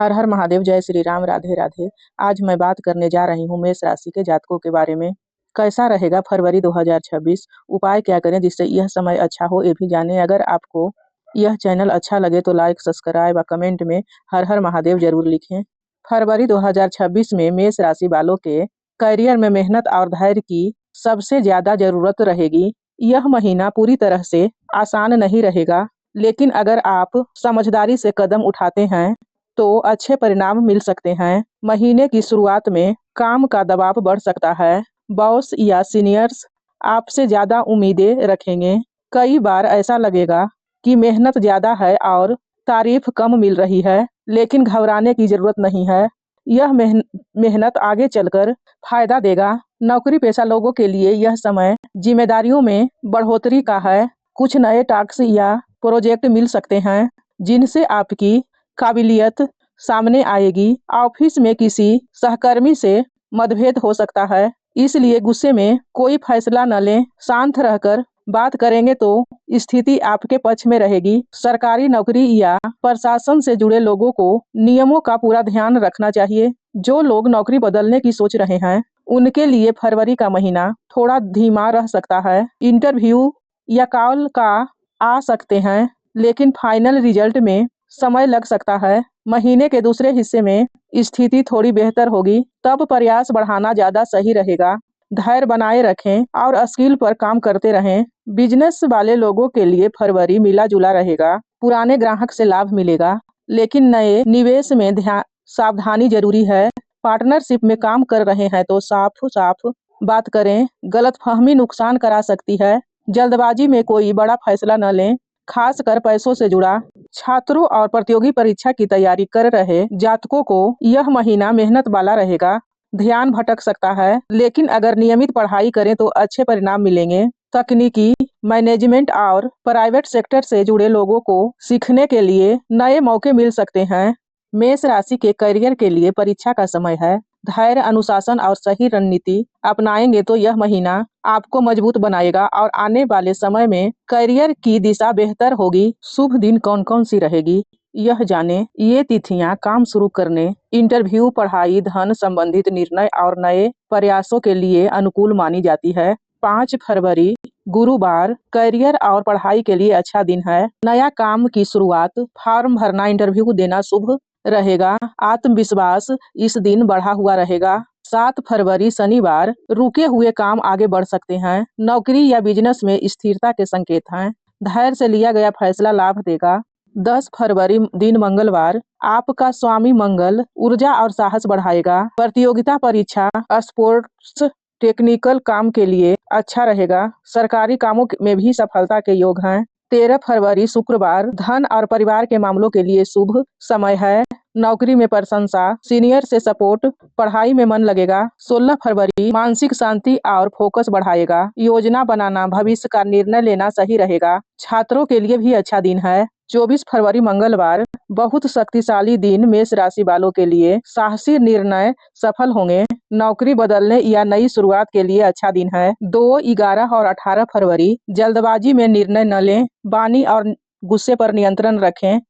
हर हर महादेव, जय श्री राम, राधे राधे। आज मैं बात करने जा रही हूँ मेष राशि के जातकों के बारे में। कैसा रहेगा फरवरी 2026? उपाय क्या करें जिससे यह समय अच्छा हो, ये भी जानें। अगर आपको यह चैनल अच्छा लगे तो लाइक, सब्सक्राइब और कमेंट में हर हर महादेव जरूर लिखें। फरवरी 2026 में मेष राशि वालों के करियर में मेहनत और धैर्य की सबसे ज्यादा जरूरत रहेगी। यह महीना पूरी तरह से आसान नहीं रहेगा, लेकिन अगर आप समझदारी से कदम उठाते हैं तो अच्छे परिणाम मिल सकते हैं। महीने की शुरुआत में काम का दबाव बढ़ सकता है। बॉस या सीनियर्स आपसे ज्यादा उम्मीदें रखेंगे। कई बार ऐसा लगेगा कि मेहनत ज्यादा है और तारीफ कम मिल रही है, लेकिन घबराने की जरूरत नहीं है। यह मेहनत आगे चलकर फायदा देगा। नौकरी पेशा लोगों के लिए यह समय जिम्मेदारियों में बढ़ोतरी का है। कुछ नए टास्क या प्रोजेक्ट मिल सकते हैं जिनसे आपकी काबिलियत सामने आएगी। ऑफिस में किसी सहकर्मी से मतभेद हो सकता है, इसलिए गुस्से में कोई फैसला न लें। शांत रहकर बात करेंगे तो स्थिति आपके पक्ष में रहेगी। सरकारी नौकरी या प्रशासन से जुड़े लोगों को नियमों का पूरा ध्यान रखना चाहिए। जो लोग नौकरी बदलने की सोच रहे हैं उनके लिए फरवरी का महीना थोड़ा धीमा रह सकता है। इंटरव्यू या कॉल का आ सकते हैं, लेकिन फाइनल रिजल्ट में समय लग सकता है। महीने के दूसरे हिस्से में स्थिति थोड़ी बेहतर होगी, तब प्रयास बढ़ाना ज्यादा सही रहेगा। धैर्य बनाए रखें और स्किल पर काम करते रहें। बिजनेस वाले लोगों के लिए फरवरी मिला जुला रहेगा। पुराने ग्राहक से लाभ मिलेगा, लेकिन नए निवेश में ध्यान सावधानी जरूरी है। पार्टनरशिप में काम कर रहे हैं तो साफ साफ बात करें, गलतफहमी नुकसान करा सकती है। जल्दबाजी में कोई बड़ा फैसला न लें, खासकर पैसों से जुड़ा। छात्रों और प्रतियोगी परीक्षा की तैयारी कर रहे जातकों को यह महीना मेहनत वाला रहेगा। ध्यान भटक सकता है, लेकिन अगर नियमित पढ़ाई करें तो अच्छे परिणाम मिलेंगे। तकनीकी, मैनेजमेंट और प्राइवेट सेक्टर से जुड़े लोगों को सीखने के लिए नए मौके मिल सकते हैं। मेष राशि के करियर के लिए परीक्षा का समय है। धैर्य, अनुशासन और सही रणनीति अपनाएंगे तो यह महीना आपको मजबूत बनाएगा और आने वाले समय में करियर की दिशा बेहतर होगी। शुभ दिन कौन कौन सी रहेगी यह जानें। ये तिथियां काम शुरू करने, इंटरव्यू, पढ़ाई, धन संबंधित निर्णय और नए प्रयासों के लिए अनुकूल मानी जाती है। 5 फरवरी गुरुवार करियर और पढ़ाई के लिए अच्छा दिन है। नया काम की शुरुआत, फॉर्म भरना, इंटरव्यू देना शुभ रहेगा। आत्मविश्वास इस दिन बढ़ा हुआ रहेगा। 7 फरवरी शनिवार रुके हुए काम आगे बढ़ सकते हैं। नौकरी या बिजनेस में स्थिरता के संकेत हैं। धैर्य से लिया गया फैसला लाभ देगा। 10 फरवरी दिन मंगलवार आपका स्वामी मंगल ऊर्जा और साहस बढ़ाएगा। प्रतियोगिता परीक्षा, स्पोर्ट्स, टेक्निकल काम के लिए अच्छा रहेगा। सरकारी कामों में भी सफलता के योग हैं। 13 फरवरी शुक्रवार धन और परिवार के मामलों के लिए शुभ समय है। नौकरी में प्रशंसा, सीनियर से सपोर्ट, पढ़ाई में मन लगेगा। 16 फरवरी मानसिक शांति और फोकस बढ़ाएगा। योजना बनाना, भविष्य का निर्णय लेना सही रहेगा। छात्रों के लिए भी अच्छा दिन है। 24 फरवरी मंगलवार बहुत शक्तिशाली दिन मेष राशि वालों के लिए। साहसी निर्णय सफल होंगे। नौकरी बदलने या नई शुरुआत के लिए अच्छा दिन है। 2, 11 और 18 फरवरी जल्दबाजी में निर्णय न लें। वाणी और गुस्से पर नियंत्रण रखें।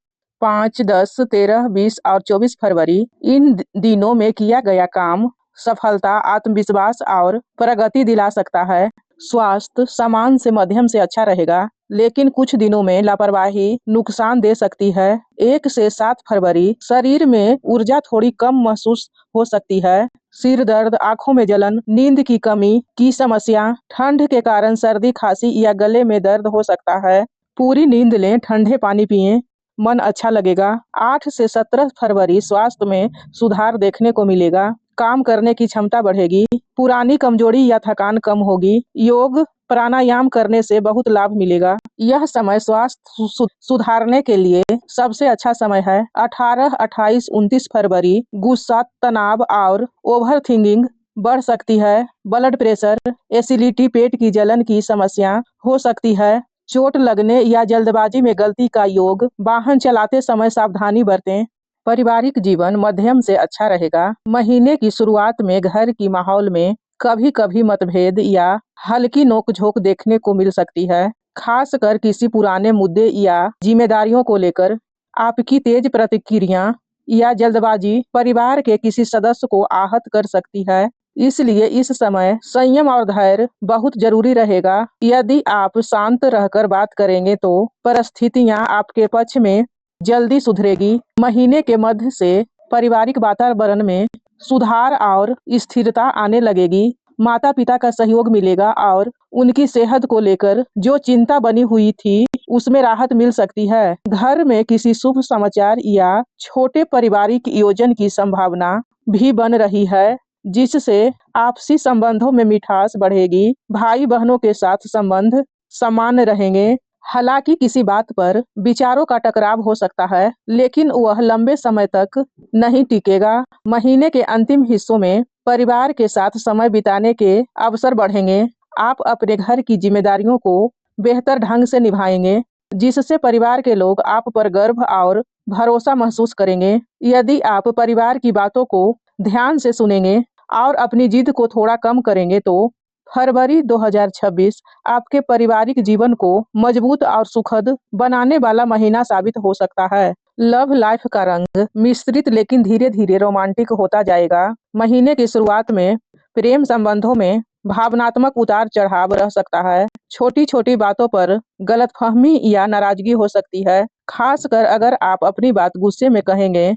5, 10, 13, 20 और 24 फरवरी इन दिनों में किया गया काम सफलता, आत्मविश्वास और प्रगति दिला सकता है। स्वास्थ्य सामान्य से मध्यम से अच्छा रहेगा, लेकिन कुछ दिनों में लापरवाही नुकसान दे सकती है। 1 से 7 फरवरी शरीर में ऊर्जा थोड़ी कम महसूस हो सकती है। सिर दर्द, आंखों में जलन, नींद की कमी की समस्या, ठंड के कारण सर्दी, खांसी या गले में दर्द हो सकता है। पूरी नींद लें, ठंडे पानी पिएं, मन अच्छा लगेगा। 8 से 17 फरवरी स्वास्थ्य में सुधार देखने को मिलेगा। काम करने की क्षमता बढ़ेगी। पुरानी कमजोरी या थकान कम होगी। योग, प्राणायाम करने से बहुत लाभ मिलेगा। यह समय स्वास्थ्य सुधारने के लिए सबसे अच्छा समय है। 18, 28, 29 फरवरी गुस्सा, तनाव और ओवर थिंकिंग बढ़ सकती है। ब्लड प्रेशर, एसिडिटी, पेट की जलन की समस्या हो सकती है। चोट लगने या जल्दबाजी में गलती का योग। वाहन चलाते समय सावधानी बरतें। पारिवारिक जीवन मध्यम से अच्छा रहेगा। महीने की शुरुआत में घर की माहौल में कभी कभी मतभेद या हल्की नोकझोंक देखने को मिल सकती है, खासकर किसी पुराने मुद्दे या जिम्मेदारियों को लेकर। आपकी तेज प्रतिक्रिया या जल्दबाजी परिवार के किसी सदस्य को आहत कर सकती है। इसलिए इस समय संयम और धैर्य बहुत जरूरी रहेगा। यदि आप शांत रहकर बात करेंगे तो परिस्थितियां आपके पक्ष में जल्दी सुधरेगी। महीने के मध्य से पारिवारिक वातावरण में सुधार और स्थिरता आने लगेगी। माता पिता का सहयोग मिलेगा और उनकी सेहत को लेकर जो चिंता बनी हुई थी उसमें राहत मिल सकती है। घर में किसी शुभ समाचार या छोटे पारिवारिक आयोजन की संभावना भी बन रही है, जिससे आपसी संबंधों में मिठास बढ़ेगी। भाई बहनों के साथ संबंध सामान्य रहेंगे। हालांकि किसी बात पर विचारों का टकराव हो सकता है, लेकिन वह लंबे समय तक नहीं टिकेगा। महीने के अंतिम हिस्सों में परिवार के साथ समय बिताने के अवसर बढ़ेंगे। आप अपने घर की जिम्मेदारियों को बेहतर ढंग से निभाएंगे, जिससे परिवार के लोग आप पर गर्व और भरोसा महसूस करेंगे। यदि आप परिवार की बातों को ध्यान से सुनेंगे और अपनी जिद को थोड़ा कम करेंगे तो फरवरी 2026 आपके पारिवारिक जीवन को मजबूत और सुखद बनाने वाला महीना साबित हो सकता है। लव लाइफ का रंग मिश्रित लेकिन धीरे धीरे रोमांटिक होता जाएगा। महीने की शुरुआत में प्रेम संबंधों में भावनात्मक उतार चढ़ाव रह सकता है। छोटी छोटी बातों पर गलतफहमी या नाराजगी हो सकती है, खासकर अगर आप अपनी बात गुस्से में कहेंगे।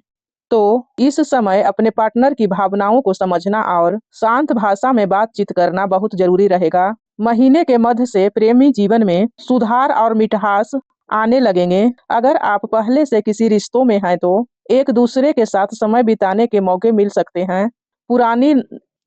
तो इस समय अपने पार्टनर की भावनाओं को समझना और शांत भाषा में बातचीत करना बहुत जरूरी रहेगा। महीने के मध्य से प्रेमी जीवन में सुधार और मिठास आने लगेंगे। अगर आप पहले से किसी रिश्तों में हैं तो एक दूसरे के साथ समय बिताने के मौके मिल सकते हैं। पुरानी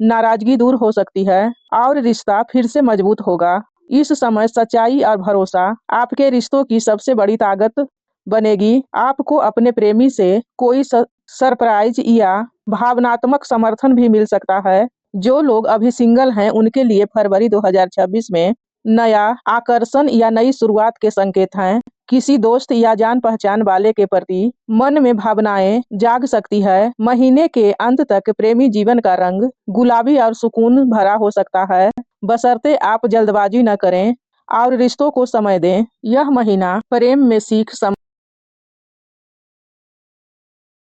नाराजगी दूर हो सकती है और रिश्ता फिर से मजबूत होगा। इस समय सच्चाई और भरोसा आपके रिश्तों की सबसे बड़ी ताकत बनेगी। आपको अपने प्रेमी से कोई सरप्राइज या भावनात्मक समर्थन भी मिल सकता है। जो लोग अभी सिंगल हैं उनके लिए फरवरी 2026 में नया आकर्षण या नई शुरुआत के संकेत हैं। किसी दोस्त या जान पहचान वाले के प्रति मन में भावनाएं जाग सकती है। महीने के अंत तक प्रेमी जीवन का रंग गुलाबी और सुकून भरा हो सकता है, बशर्ते आप जल्दबाजी न करें और रिश्तों को समय दें। यह महीना प्रेम में सीख